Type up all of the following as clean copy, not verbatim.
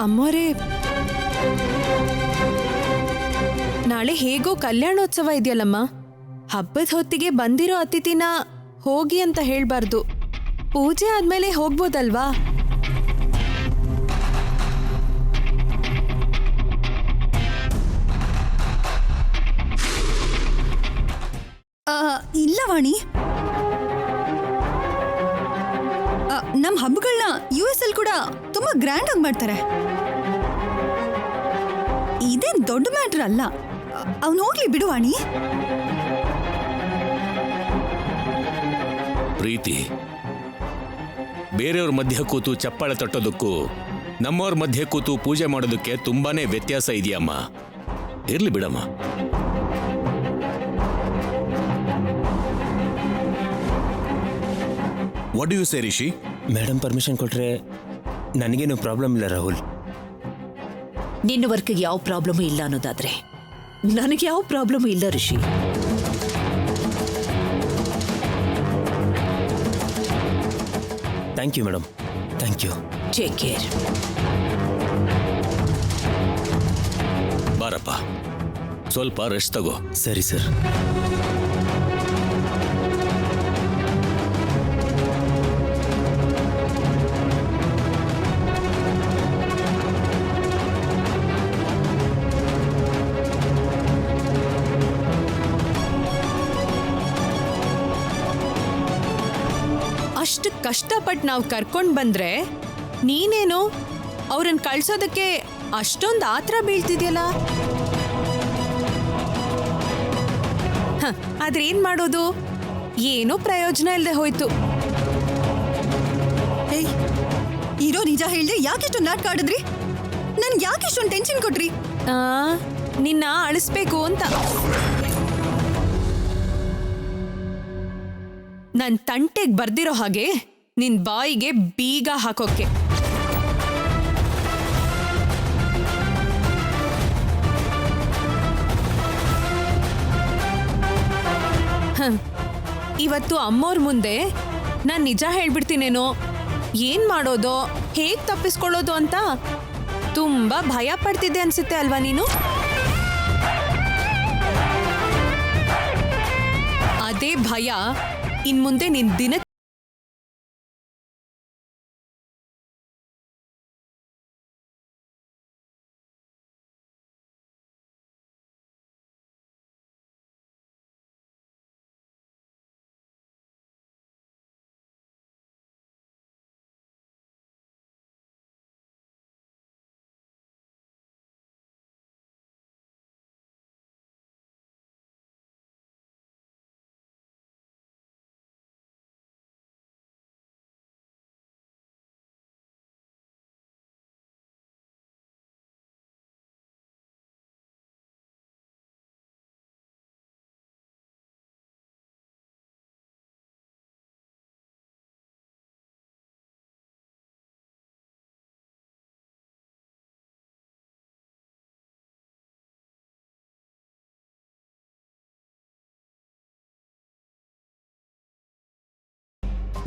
ಅಮ್ಮೋರೇ, ನಾಳೆ ಹೇಗೋ ಕಲ್ಯಾಣೋತ್ಸವ ಇದೆಯಲ್ಲಮ್ಮ. ಹಬ್ಬದ ಹೊತ್ತಿಗೆ ಬಂದಿರೋ ಅತಿಥಿನ ಹೋಗಿ ಅಂತ ಹೇಳ್ಬಾರ್ದು. ಪೂಜೆ ಆದ್ಮೇಲೆ ಹೋಗ್ಬೋದಲ್ವಾ? ಇಲ್ಲ ವಾಣಿ, ನಮ್ಮ ಹಬ್ಬಗಳನ್ನ US ಅಲ್ಲಿ ಕೂಡ ತುಂಬಾ ಗ್ರ್ಯಾಂಡ್ ಆಗಿ ಮಾಡ್ತಾರೆ. ಇದೇನ್ ದೊಡ್ಡ ಮ್ಯಾಟರ್ ಅಲ್ಲ. ಅವನು ಹೋಗ್ಲಿ ಬಿಡು ವಾಣಿ. ಪ್ರೀತಿ, ಬೇರೆಯವ್ರ ಮಧ್ಯ ಕೂತು ಚಪ್ಪಾಳೆ ತಟ್ಟೋದಕ್ಕೂ ನಮ್ಮವ್ರ ಮಧ್ಯೆ ಕೂತು ಪೂಜೆ ಮಾಡೋದಕ್ಕೆ ತುಂಬಾನೇ ವ್ಯತ್ಯಾಸ ಇದೆಯಮ್ಮ. ಇರ್ಲಿ ಬಿಡಮ್ಮ. What do you say Rishi? Madam permission ಕೊಟ್ರೆ ನನಗೇನು ಪ್ರಾಬ್ಲಮ್ ಇಲ್ಲ ರಾಹುಲ್. ನಿನ್ನ ವರ್ಕ್ಗೆ ಯಾವ ಪ್ರಾಬ್ಲಮ್ ಇಲ್ಲ ಅನ್ನೋದಾದ್ರೆ ನನಗೆ ಯಾವ ಪ್ರಾಬ್ಲಮ್ ಇಲ್ಲ Rishi. Thank you madam, thank you. Take care. ಬಾರಪ್ಪ, ಸ್ವಲ್ಪ ರೆಸ್ಟ್ ತಗೋ. ಸರಿ ಸರ್. ಅಷ್ಟು ಕಷ್ಟಪಟ್ಟು ನಾವು ಕರ್ಕೊಂಡ್ ಬಂದ್ರೆ ನೀನೇನು ಅವ್ರನ್ನ ಕಳ್ಸೋದಕ್ಕೆ ಅಷ್ಟೊಂದು ಆತ್ರ ಬೀಳ್ತಿದ್ಯಲ್ಲ. ಆದ್ರೆ ಏನ್ ಮಾಡೋದು? ಏನೂ ಪ್ರಯೋಜನ ಇಲ್ಲದೆ ಹೋಯ್ತು. ಏಯ್, ಇರೋ ನಿಜ ಹೇಳಿದ್ರೆ ಯಾಕೆಷ್ಟು ನಾಟಕ ಆಡಿದ್ರಿ? ನನ್ಗೆ ಯಾಕೆಷ್ಟೊಂದು ಟೆನ್ಷನ್ ಕೊಟ್ರಿ? ನಿನ್ನ ಅಳಿಸ್ಬೇಕು ಅಂತ. ನನ್ ತಂಟೆಗ್ ಬರ್ದಿರೋ ಹಾಗೆ ನಿನ್ ಬಾಯಿಗೆ ಬೀಗ ಹಾಕೋಕೆ. ಇವತ್ತು ಅಮ್ಮೋರ್ ಮುಂದೆ ನಾನ್ ನಿಜ ಹೇಳ್ಬಿಡ್ತೀನೇನೋ. ಏನ್ ಮಾಡೋದೋ, ಹೇಗ್ ತಪ್ಪಿಸ್ಕೊಳ್ಳೋದು ಅಂತ ತುಂಬಾ ಭಯ ಪಡ್ತಿದ್ದೆ ಅನ್ಸುತ್ತೆ ಅಲ್ವಾ ನೀನು? ಅದೇ ಭಯ ಇನ್ಮುಂದೆ ನಿನ್ ದಿನ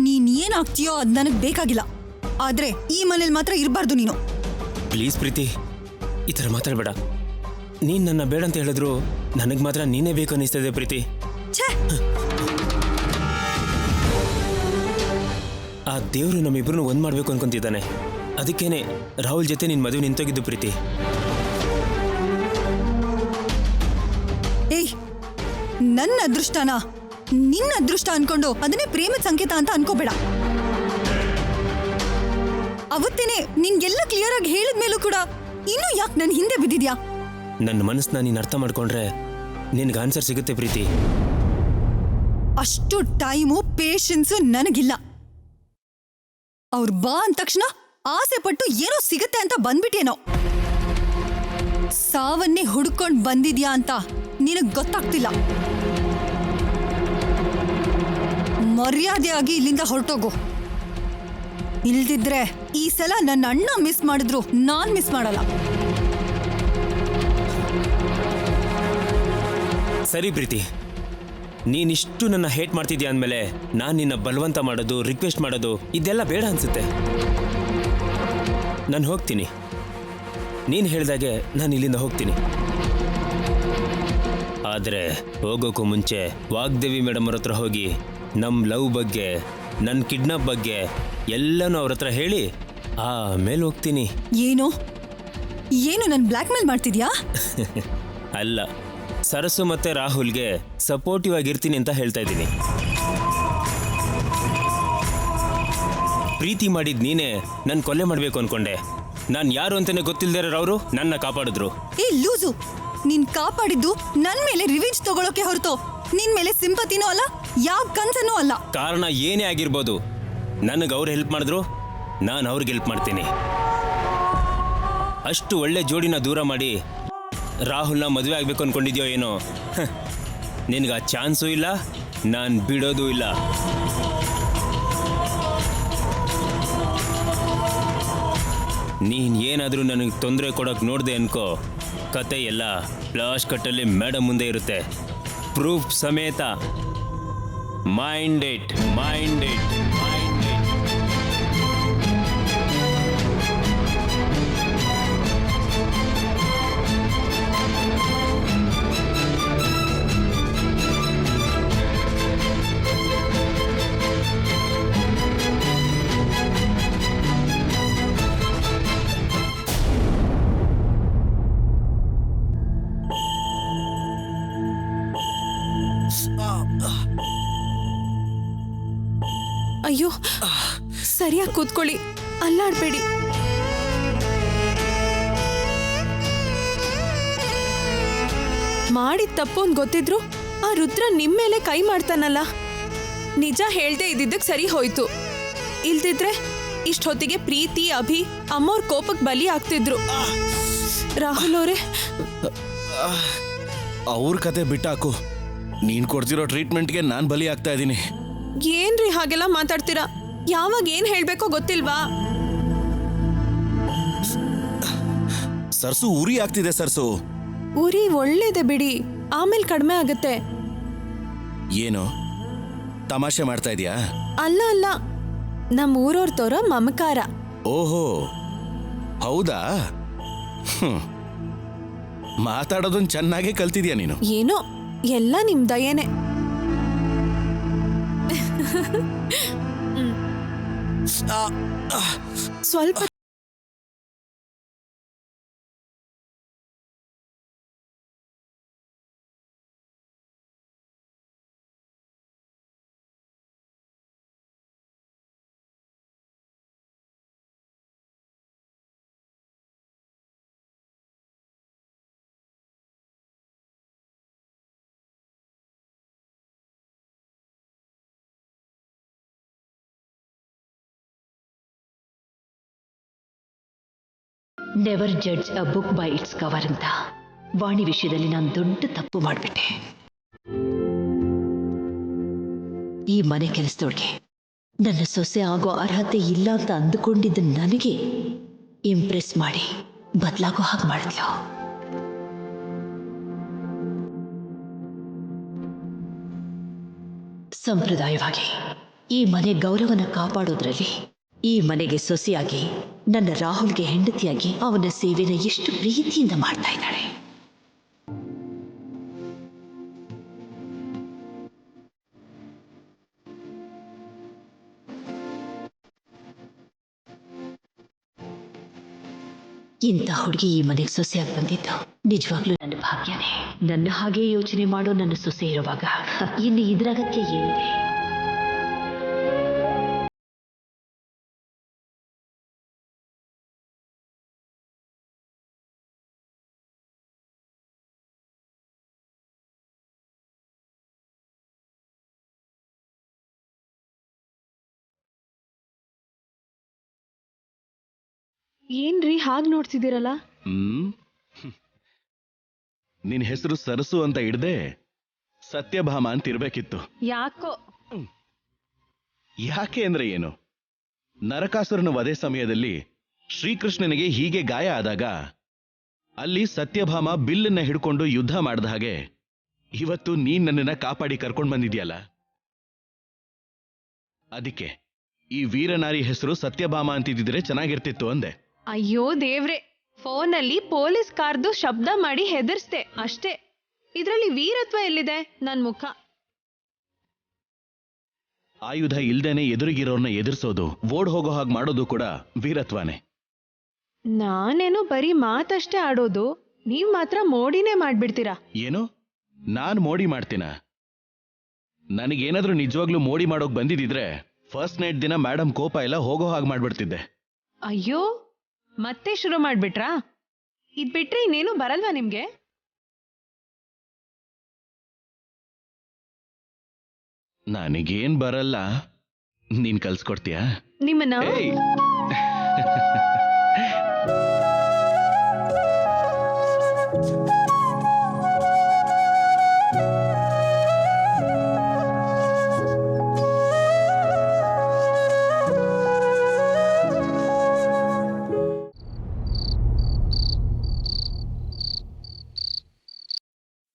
ನೀನ್ ಏನಾಗ್ತೀಯೋ ಅದ್ ನನಗ್ ಬೇಕಾಗಿಲ್ಲ. ಆದ್ರೆ ಈ ಮನೇಲಿ ಮಾತ್ರ ಇರಬಾರ್ದು ನೀನು. ಪ್ಲೀಸ್ ಪ್ರೀತಿ, ಈ ಥರ ಮಾತಾಡಬೇಡ. ನೀನು ನನ್ನ ಬೇಡ ಅಂತ ಹೇಳಿದ್ರು ನನಗೆ ಮಾತ್ರ ನೀನೇ ಬೇಕು ಅನ್ನಿಸ್ತದೆ ಪ್ರೀತಿ. ಆ ದೇವರು ನಮ್ಮಿಬ್ರು ಒಂದ್ ಮಾಡ್ಬೇಕು ಅನ್ಕೊಂತಿದ್ದಾನೆ. ಅದಕ್ಕೇನೆ ರಾಹುಲ್ ಜೊತೆ ನಿನ್ ಮದುವೆ ನಿಂತೋಗಿದ್ದು ಪ್ರೀತಿ. ಏಯ್, ನನ್ನ ಅದೃಷ್ಟನ ನಿನ್ನ ಅದೃಷ್ಟ ಅನ್ಕೊಂಡು ಅದನ್ನೇ ಪ್ರೇಮದ ಸಂಕೇತ ಅಂತ ಅನ್ಕೋಬೇಡ. ಅವತ್ತೇನೆ ನಿನ್ಗೆಲ್ಲ ಕ್ಲಿಯರ್ ಆಗಿ ಹೇಳಿದ್ಮೇಲೂ ಕೂಡ ಇನ್ನೂ ಯಾಕೆ ನನ್ನ ಹಿಂದೆ ಬಿದ್ದಿದ್ಯಾ? ನನ್ನ ಮನಸ್ಸನ್ನ ನೀನು ಅರ್ಥ ಮಾಡ್ಕೊಂಡ್ರೆ ನಿನ್ಗೆ ಆನ್ಸರ್ ಸಿಗುತ್ತೆ ಪ್ರೀತಿ. ಅಷ್ಟು ಟೈಮು ಪೇಷನ್ಸು ನನಗಿಲ್ಲ. ಅವ್ರು ಬಾ ಅಂದ ತಕ್ಷಣ ಆಸೆ ಪಟ್ಟು ಏನೋ ಸಿಗತ್ತೆ ಅಂತ ಬಂದ್ಬಿಟ್ಟೇನೋ. ಸಾವನ್ನೇ ಹುಡ್ಕೊಂಡ್ ಬಂದಿದ್ಯಾ ಅಂತ ನಿನಗ್ ಗೊತ್ತಾಗ್ತಿಲ್ಲ. ಮರ್ಯಾದೆಯಾಗಿ ಇಲ್ಲಿಂದ ಹೊರಟೋಗು. ಇಲ್ದಿದ್ರೆ ಈ ಸಲ ನನ್ನ ಅಣ್ಣ ಮಿಸ್ ಮಾಡಿದ್ರು ನಾನ್ ಮಿಸ್ ಮಾಡಲ್ಲ. ಸರಿ ಪ್ರೀತಿ, ನೀನಿಷ್ಟು ನನ್ನ ಹೇಟ್ ಮಾಡ್ತಿದ್ಯಾ ಅಂದಮೇಲೆ ನಾನು ನಿನ್ನ ಬಲವಂತ ಮಾಡೋದು, ರಿಕ್ವೆಸ್ಟ್ ಮಾಡೋದು ಇದೆಲ್ಲ ಬೇಡ ಅನ್ಸುತ್ತೆ. ನಾನು ಹೋಗ್ತೀನಿ. ನೀನು ಹೇಳ್ದಾಗೆ ನಾನು ಇಲ್ಲಿಂದ ಹೋಗ್ತೀನಿ. ಆದರೆ ಹೋಗೋಕ್ಕೂ ಮುಂಚೆ ವಾಗ್ದೇವಿ ಮೇಡಮ್ ಅವ್ರ ಹತ್ರ ಹೋಗಿ ನಮ್ಮ ಲವ್ ಬಗ್ಗೆ, ನನ್ನ ಕಿಡ್ನಾಪ್ ಬಗ್ಗೆ ಎಲ್ಲನೂ ಅವ್ರ ಹತ್ರ ಹೇಳಿ ಆಮೇಲೆ ಹೋಗ್ತೀನಿ. ಏನು ನನ್ ಬ್ಲ್ಯಾಕ್ ಮೇಲ್ ಮಾಡ್ತಿದ್ಯಾ? ಅಲ್ಲ, ಸರಸು ಮತ್ತೆ ರಾಹುಲ್ಗೆ ಸಪೋರ್ಟಿವ್ ಆಗಿರ್ತೀನಿ ಅಂತ ಹೇಳ್ತಾ ಇದ್ದೀನಿ. ಪ್ರೀತಿ ಮಾಡಿದ್ ನೀನೇ ನನ್ನ ಕೊಲೆ ಮಾಡಬೇಕು ಅನ್ಕೊಂಡೆ. ನಾನು ಯಾರು ಅಂತಾನೆ ಗೊತ್ತಿಲ್ದೇ ಅವರು ನನ್ನ ಕಾಪಾಡಿದ್ರು. ಏ ಲೂಸು, ನೀನ್ ಕಾಪಾಡಿದ್ದು ನನ್ ಮೇಲೆ ರಿವೆಂಜ್ ತಗೊಳಕ್ಕೆ ಹೊರತು ನಿನ್ ಮೇಲೆ ಸಿಂಪತಿನೂ ಅಲ್ಲ, ಯಾವ ಕನ್ಸನೂ ಅಲ್ಲ. ಕಾರಣ ಏನೇ ಆಗಿರ್ಬೋದು, ನನಗೆ ಅವ್ರು ಹೆಲ್ಪ್ ಮಾಡಿದ್ರು, ನಾನು ಅವ್ರಿಗೆ ಹೆಲ್ಪ್ ಮಾಡ್ತೀನಿ. ಅಷ್ಟು ಒಳ್ಳೆ ಜೋಡಿನ ದೂರ ಮಾಡಿ ರಾಹುಲ್ನ ಮದುವೆ ಆಗಬೇಕು ಅನ್ಕೊಂಡಿದ್ಯೋ ಏನೋ. ನಿನಗೆ ಆ ಚಾನ್ಸೂ ಇಲ್ಲ, ನಾನು ಬಿಡೋದೂ ಇಲ್ಲ. ನೀನು ಏನಾದರೂ ನನಗೆ ತೊಂದರೆ ಕೊಡೋಕೆ ನೋಡಿದೆ ಅನ್ಕೋ, ಕತೆ ಎಲ್ಲ ಫ್ಲಾಶ್ ಕಟ್ಟಲ್ಲಿ ಮೇಡಮ್ ಮುಂದೆ ಇರುತ್ತೆ, ಪ್ರೂಫ್ ಸಮೇತ. Mind it. ಅಯ್ಯೋ, ಸರಿಯಾಗಿ ಕೂತ್ಕೊಳ್ಳಿ, ಅಲ್ಲಾಡ್ಬೇಡಿ. ಮಾಡಿದ ತಪ್ಪು ಅಂತ ಗೊತ್ತಿದ್ರು ಆ ರುದ್ರ ನಿಮ್ ಮೇಲೆ ಕೈ ಮಾಡ್ತಾನಲ್ಲ. ನಿಜ ಹೇಳ್ದೆ ಇದ್ದಿದ್ದಕ್ಕೆ ಸರಿ ಹೋಯ್ತು. ಇಲ್ದಿದ್ರೆ ಇಷ್ಟೊತ್ತಿಗೆ ಪ್ರೀತಿ, ಅಭಿ, ಅಮ್ಮವ್ರ ಕೋಪಕ್ಕೆ ಬಲಿ ಆಗ್ತಿದ್ರು. ರಾಹುಲ್ ಅವರೇ, ಅವ್ರ ಕತೆ ಬಿಟ್ಟಾಕು. ನೀನ್ ಕೊಡ್ತಿರೋ ಟ್ರೀಟ್ಮೆಂಟ್ಗೆ ನಾನ್ ಬಲಿ ಆಗ್ತಾ ಇದ್ದೀನಿ. ಏನ್ರಿ ಹಾಗೆಲ್ಲ ಮಾತಾಡ್ತೀರಾ? ಯಾವಾಗ ಏನ್ ಹೇಳ್ಬೇಕೋ ಗೊತ್ತಿಲ್ವಾ? ಸರ್ಸು ಉರಿ ಆಗ್ತಿದೆ. ಸರ್ಸು ಉರಿ ಒಳ್ಳೇದೆ ಬಿಡಿ, ಆಮೇಲೆ ಕಡಿಮೆ ಆಗತ್ತೆ. ಏನು ತಮಾಷೆ ಮಾಡ್ತಾ ಇದೀಯಾ? ಅಲ್ಲ, ನಮ್ಮ ಊರವ್ರ ತೋರೋ ಮಮಕಾರ. ಓಹೋ, ಹೌದಾ? ಮಾತಾಡೋದನ್ನ ಚೆನ್ನಾಗೇ ಕಲ್ತಿದ್ಯಾ ನೀನು. ಏನೋ ಎಲ್ಲ ನಿಮ್ ದಯೇನೆ. ಸ್ವಲ್ಪ never judge a book by it's cover ಅಂತ ವಾಣಿ ವಿಷಯದಲ್ಲಿ ನಾನು ದೊಡ್ಡ ತಪ್ಪು ಮಾಡಿಬಿಟ್ಟೆ. ಈ ಮನೆ ಕೆಲಸದೊಳಗೆ ನನ್ನ ಸೊಸೆ ಆಗೋ ಅರ್ಹತೆ ಇಲ್ಲ ಅಂತ ಅಂದುಕೊಂಡಿದ್ದ ನನಗೆ ಇಂಪ್ರೆಸ್ ಮಾಡಿ ಬದಲಾಗೋ ಹಾಗೆ ಮಾಡಿದ್ಲು. ಸಂಪ್ರದಾಯವಾಗಿ ಈ ಮನೆ ಗೌರವನ ಕಾಪಾಡೋದ್ರಲ್ಲಿ ಈ ಮನೆಗೆ ಸೊಸೆಯಾಗಿ ನನ್ನ ರಾಹುಲ್ಗೆ ಹೆಂಡತಿಯಾಗಿ ಅವನ ಸೇವೆನ ಎಷ್ಟು ಪ್ರೀತಿಯಿಂದ ಮಾಡ್ತಾ ಇದ್ದಾಳೆ. ಇಂಥ ಹುಡುಗಿ ಈ ಮನೆಗೆ ಸೊಸೆಯಾಗಿ ಬಂದಿದ್ದು ನಿಜವಾಗ್ಲೂ ನನ್ನ ಭಾಗ್ಯನೇ. ನನ್ನ ಹಾಗೆ ಯೋಚನೆ ಮಾಡೋ ನನ್ನ ಸೊಸೆ ಇರುವಾಗ ಇನ್ನು ಇದ್ರ ಅಗತ್ಯ ಏನಿದೆ? ಏನ್ರಿ ಹಾಗ್ ನೋಡ್ತಿದ್ದೀರಲ್ಲ? ನಿನ್ ಹೆಸರು ಸರಸು ಅಂತ ಇಡ್ದೆ ಸತ್ಯಭಾಮ ಅಂತ ಇರ್ಬೇಕಿತ್ತು. ಯಾಕೋ? ಯಾಕೆ ಅಂದ್ರೆ ಏನು? ನರಕಾಸುರನ ವಧೆ ಸಮಯದಲ್ಲಿ ಶ್ರೀಕೃಷ್ಣನಿಗೆ ಹೀಗೆ ಗಾಯ ಆದಾಗ ಅಲ್ಲಿ ಸತ್ಯಭಾಮ ಬಿಲ್ಲನ್ನ ಹಿಡ್ಕೊಂಡು ಯುದ್ಧ ಮಾಡಿದ ಹಾಗೆ ಇವತ್ತು ನೀನ್ ನನ್ನನ್ನ ಕಾಪಾಡಿ ಕರ್ಕೊಂಡ್ ಬಂದಿದ್ಯಲ್ಲ, ಅದಕ್ಕೆ ಈ ವೀರನಾರಿ ಹೆಸರು ಸತ್ಯಭಾಮ ಅಂತಿದ್ರೆ ಚೆನ್ನಾಗಿರ್ತಿತ್ತು ಅಂದೆ. ಅಯ್ಯೋ ದೇವ್ರೆ, ಫೋನಲ್ಲಿ ಪೊಲೀಸ್ ಕಾರ್ದು ಶಬ್ದ ಮಾಡಿ ಹೆದರ್ಸ್ದೆ ಅಷ್ಟೇ. ಇದ್ರಲ್ಲಿ ವೀರತ್ವ ಎಲ್ಲಿದೆ? ನನ್ ಮುಖ. ಆಯುಧ ಇಲ್ದೇನೆ ಎದುರಿಗಿರೋರ್ನ ಎದುರಿಸೋದು, ಓಡ್ ಹೋಗೋ ಹಾಗೆ ಮಾಡೋದು ಕೂಡ ವೀರತ್ವಾನೆ. ನಾನೇನು ಬರೀ ಮಾತಷ್ಟೇ ಆಡೋದು, ನೀವ್ ಮಾತ್ರ ಮೋಡಿನೇ ಮಾಡ್ಬಿಡ್ತೀರಾ. ಏನು? ನಾನ್ ಮೋಡಿ ಮಾಡ್ತೀನ? ನನಗೇನಾದ್ರೂ ನಿಜವಾಗ್ಲೂ ಮೋಡಿ ಮಾಡೋಕ್ ಬಂದಿದ್ರೆ ಫಸ್ಟ್ ನೈಟ್ ದಿನ ಮೇಡಮ್ ಕೋಪ ಎಲ್ಲ ಹೋಗೋ ಹಾಗೆ ಮಾಡ್ಬಿಡ್ತಿದ್ದೆ. ಅಯ್ಯೋ, ಮತ್ತೆ ಶುರು ಮಾಡ್ಬಿಟ್ರಾ? ಇದ್ ಬಿಟ್ರೆ ಇನ್ನೇನು ಬರಲ್ವಾ ನಿಮ್ಗೆ? ನನಗೇನ್ ಬರಲ್ಲ, ನೀನ್ ಕಲ್ಸ್ಕೊಡ್ತೀಯಾ? ನಿಮ್ಮನ್ನ ಏಯ್!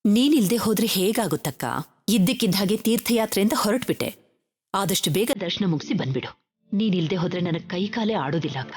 ನೀನಿಲ್ದೆ ಹೋದ್ರೆ ಹೇಗಾಗುತ್ತಕ್ಕ? ಇದ್ದಕ್ಕಿದ್ದ ಹಾಗೆ ತೀರ್ಥಯಾತ್ರೆ ಅಂತ ಹೊರಟ್ಬಿಟ್ಟೆ. ಆದಷ್ಟು ಬೇಗ ದರ್ಶನ ಮುಗಿಸಿ ಬಂದ್ಬಿಡು. ನೀನಿಲ್ದೆ ಹೋದ್ರೆ ನನಗೆ ಕೈ ಕಾಲೇ ಆಡೋದಿಲ್ಲ ಅಕ್ಕ.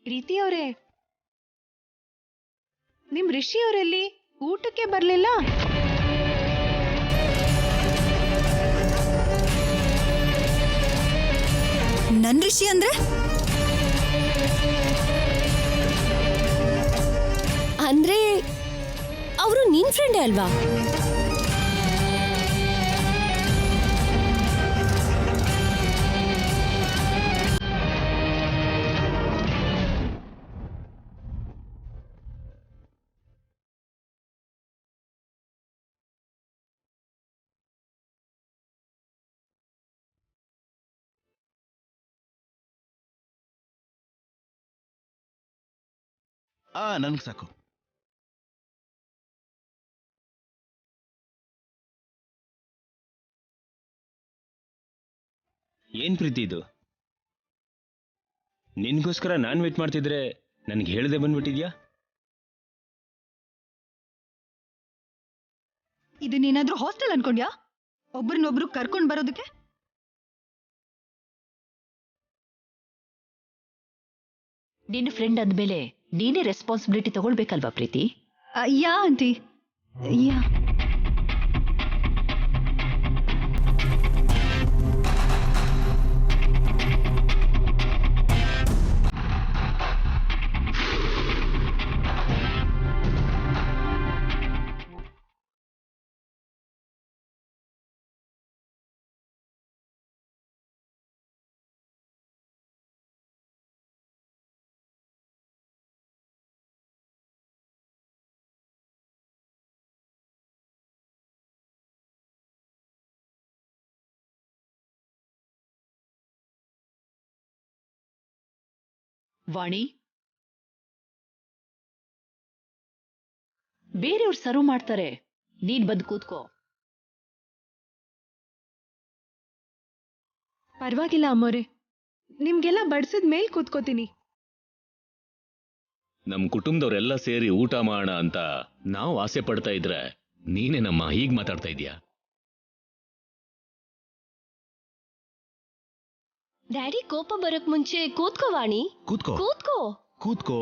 ಪ್ರೀತಿ ಅವರೇ, ನಿಮ್ ಋಷಿ ಅವರೆಲ್ಲಿ? ಊಟಕ್ಕೆ ಬರ್ಲಿಲ್ಲ? ನನ್ ಋಷಿ ಅಂದ್ರೆ? ಅಂದ್ರೆ ಅವರು ನಿನ್ ಫ್ರೆಂಡೇ ಅಲ್ವಾ? ನನ್ಗೆ ಸಾಕು. ಏನ್ ಪ್ರೀತಿ ಇದು? ನಿನ್ಗೋಸ್ಕರ ನಾನ್ ವೇಟ್ ಮಾಡ್ತಿದ್ರೆ ನನ್ಗೆ ಹೇಳದೆ ಬಂದ್ಬಿಟ್ಟಿದ್ಯಾ? ಇದನ್ನೇನಾದ್ರೂ ಹಾಸ್ಟೆಲ್ ಅನ್ಕೊಂಡ್ಯಾ? ಒಬ್ರನ್ನೊಬ್ರು ಕರ್ಕೊಂಡ್ ಬರೋದಕ್ಕೆ? ನಿನ್ನ ಫ್ರೆಂಡ್ ಅಂದ್ಮೇಲೆ ನೀನೇ ರೆಸ್ಪಾನ್ಸಿಬಿಲಿಟಿ ತಗೊಳ್ಬೇಕಲ್ವಾ ಪ್ರೀತಿ? ಯಾ ಆಂಟಿ, ಯಾ. ವಾಣಿ, ಬೇರೆಯವ್ರು ಸರ್ವ್ ಮಾಡ್ತಾರೆ, ನೀನ್ ಬಂದು ಕೂತ್ಕೋ. ಪರವಾಗಿಲ್ಲ ಅಮ್ಮೋರೆ, ನಿಮ್ಗೆಲ್ಲ ಬಡ್ಸಿದ ಮೇಲ್ ಕೂತ್ಕೋತೀನಿ. ನಮ್ ಕುಟುಂಬದವರೆಲ್ಲ ಸೇರಿ ಊಟ ಮಾಡೋಣ ಅಂತ ನಾವು ಆಸೆ ಪಡ್ತಾ ಇದ್ರೆ ನೀನೇನಮ್ಮ ಹೀಗ್ ಮಾತಾಡ್ತಾ ಇದೀಯಾ? ಡ್ಯಾಡಿ ಕೋಪ ಬರಕ್ ಮುಂಚೆ ಕೂತ್ಕೋ ವಾಣಿ, ಕೂತ್ಕೋ ಕೂತ್ಕೋ. ಕೂತ್ಕೋ.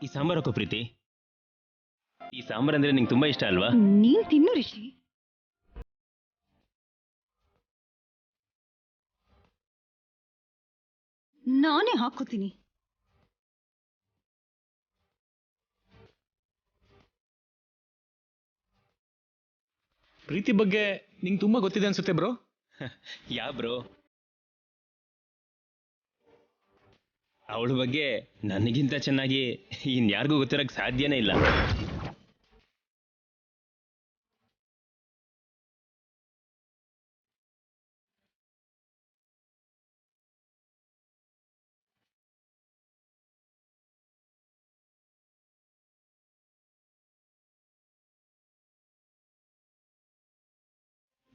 ಈ ಸಾಂಬಾರು ಹಾಕೋ ಪ್ರೀತಿ. ಈ ಸಾಂಬಾರು ಅಂದ್ರೆ ನಿಂಗೆ ತುಂಬಾ ಇಷ್ಟ ಅಲ್ವಾ? ನೀನ್ ತಿನ್ನು ರಿಷಿ. ನಾನೇ ಹಾಕೋತೀನಿ. ಪ್ರೀತಿ ಬಗ್ಗೆ ನಿಂಗೆ ತುಂಬಾ ಗೊತ್ತಿದೆ ಅನ್ಸುತ್ತೆ ಬ್ರೋ. ಯಾ ಬ್ರೋ, ಅವಳ ಬಗ್ಗೆ ನನಗಿಂತ ಚೆನ್ನಾಗಿ ಇನ್ಯಾರಿಗೂ ಗೊತ್ತಿರಕ್ಕೆ ಸಾಧ್ಯನೇ ಇಲ್ಲ.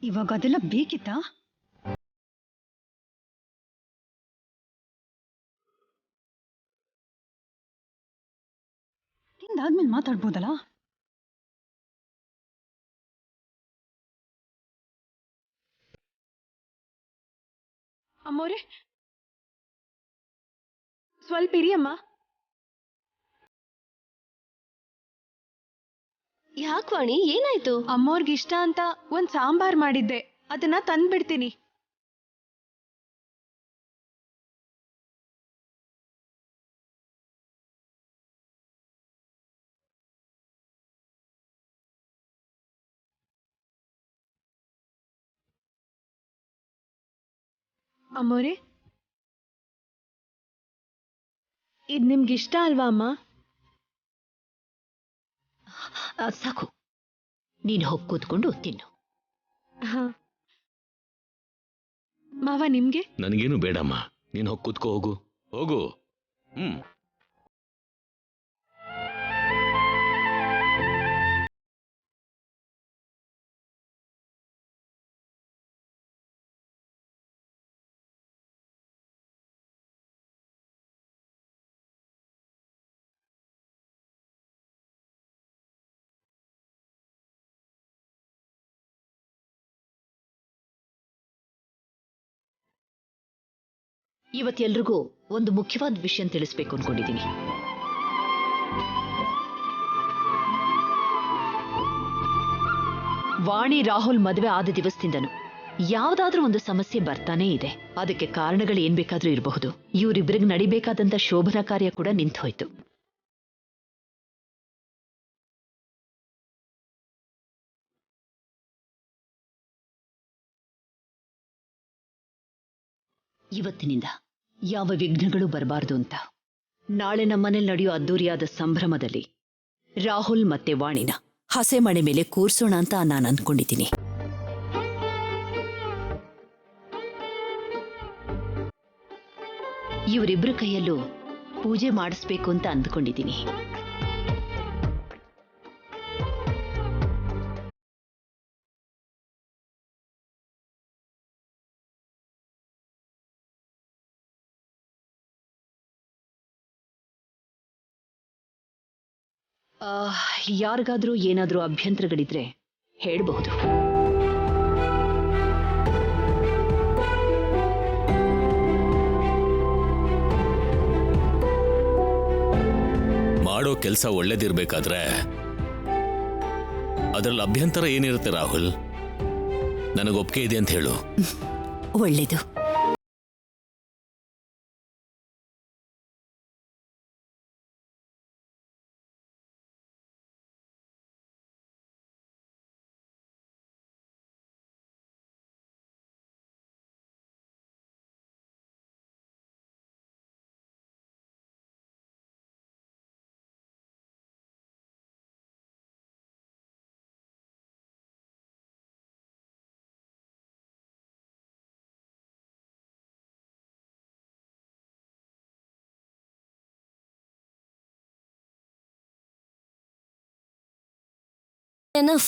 ಇವಾಗ ಅದೆಲ್ಲ ಬೇಕಿತ್ತಾ? ತಿಂದಾದ್ಮೇಲೆ ಮಾತಾಡ್ಬೋದಲ್ಲ. ಅಮ್ಮೋರೆ, ಸ್ವಲ್ಪ ಇರಿ ಅಮ್ಮ. ಯಾಕ್ ವಾಣಿ, ಏನಾಯ್ತು? ಅಮ್ಮೋರ್ಗೆ ಇಷ್ಟ ಅಂತ ಒಂದ್ ಸಾಂಬಾರ್ ಮಾಡಿದ್ದೆ, ಅದನ್ನ ತಂದ್ಬಿಡ್ತೀನಿ. ಅಮ್ಮೋರೆ, ಇದ್ ನಿಮ್ಗಿಷ್ಟ ಅಲ್ವಾ ಅಮ್ಮ? ಸಾಕು, ನೀನು ಹೋಗಿ ಕೂತ್ಕೊಂಡು ತಿನ್ನು. ಹಾ ಮಾವ, ನಿಮ್ಗೆ? ನನಗೇನು ಬೇಡಮ್ಮ, ನೀನು ಹೋಗಿ ಕೂತ್ಕೋ, ಹೋಗು ಹೋಗು. ಇವತ್ತೆಲ್ರಿಗೂ ಒಂದು ಮುಖ್ಯವಾದ ವಿಷಯ ತಿಳಿಸ್ಬೇಕು ಅನ್ಕೊಂಡಿದ್ದೀನಿ. ವಾಣಿ ರಾಹುಲ್ ಮದುವೆ ಆದ ದಿವಸದಿಂದನು ಯಾವ್ದಾದ್ರೂ ಒಂದು ಸಮಸ್ಯೆ ಬರ್ತಾನೇ ಇದೆ. ಅದಕ್ಕೆ ಕಾರಣಗಳು ಏನ್ ಬೇಕಾದ್ರೂ ಇರಬಹುದು. ಇವರಿಬ್ಬರಿಗೆ ನಡಿಬೇಕಾದಂತ ಶೋಭನಾ ಕಾರ್ಯ ಕೂಡ ನಿಂತೋಯ್ತು. ಇವತ್ತಿನಿಂದ ಯಾವ ವಿಘ್ನಗಳು ಬರಬಾರ್ದು ಅಂತ ನಾಳೆ ನಮ್ಮನೇಲಿ ನಡೆಯೋ ಅದ್ದೂರಿಯಾದ ಸಂಭ್ರಮದಲ್ಲಿ ರಾಹುಲ್ ಮತ್ತೆ ವಾಣಿನ ಹಸೆಮಣೆ ಮೇಲೆ ಕೂರ್ಸೋಣ ಅಂತ ನಾನು ಅನ್ಕೊಂಡಿದ್ದೀನಿ. ಇವರಿಬ್ಬರ ಕೈಯಲ್ಲೂ ಪೂಜೆ ಮಾಡಿಸ್ಬೇಕು ಅಂತ ಅಂದ್ಕೊಂಡಿದ್ದೀನಿ. ಯಾರಿಗಾದ್ರೂ ಏನಾದ್ರೂ ಅಭ್ಯಂತರಗಳಿದ್ರೆ ಹೇಳಬಹುದು. ಮಾಡೋ ಕೆಲಸ ಒಳ್ಳೇದಿರ್ಬೇಕಾದ್ರೆ ಅದರಲ್ಲಿ ಅಭ್ಯಂತರ ಏನಿರುತ್ತೆ ರಾಹುಲ್? ನನಗೆ ಒಪ್ಪಿಗೆ ಇದೆ ಅಂತ ಹೇಳು. ಒಳ್ಳೇದು. ಎನಫ್.